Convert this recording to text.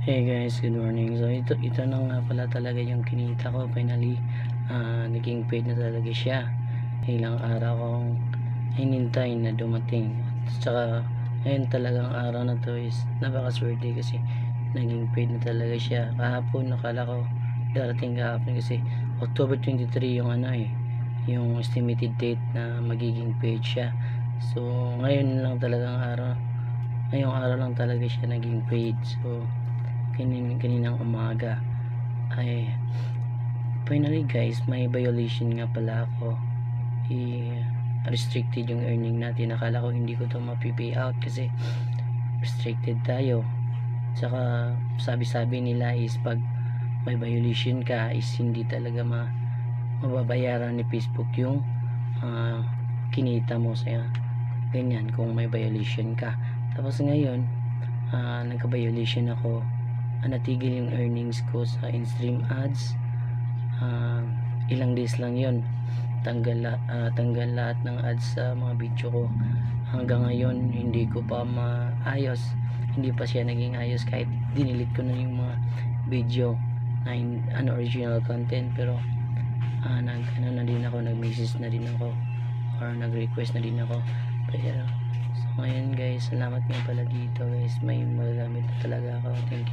Hey guys, good morning. So ito na nga pala talaga yung kinita ko. Finally, naging paid na talaga siya. Ilang araw kong hinintay na dumating. At saka ngayon talagang araw na to is napakaswerte kasi naging paid na talaga siya. Kahapon nakala ko darating kahapon kasi October 23 yung yung estimated date na magiging paid siya. So ngayong araw lang talaga siya naging paid. So kaninang umaga ay finally guys, may violation nga pala ako. Restricted yung earning natin. Akala ko hindi ko to mapipay out kasi restricted tayo. Saka sabi nila is pag may violation ka is hindi talaga mababayaran ni Facebook yung kinita mo sa ganyan kung may violation ka. Tapos ngayon nagka-violation ako. Natigil yung earnings ko sa in-stream ads. Ilang days lang yon, tanggal lahat ng ads sa mga video ko. Hanggang ngayon hindi ko pa maayos, hindi pa siya naging ayos kahit dinilit ko na yung mga video na unoriginal content. Pero nag-message na din ako or nag-request na din ako. Pero so ngayon guys, salamat nga pala dito guys, may magagamit na talaga ako. Thank you.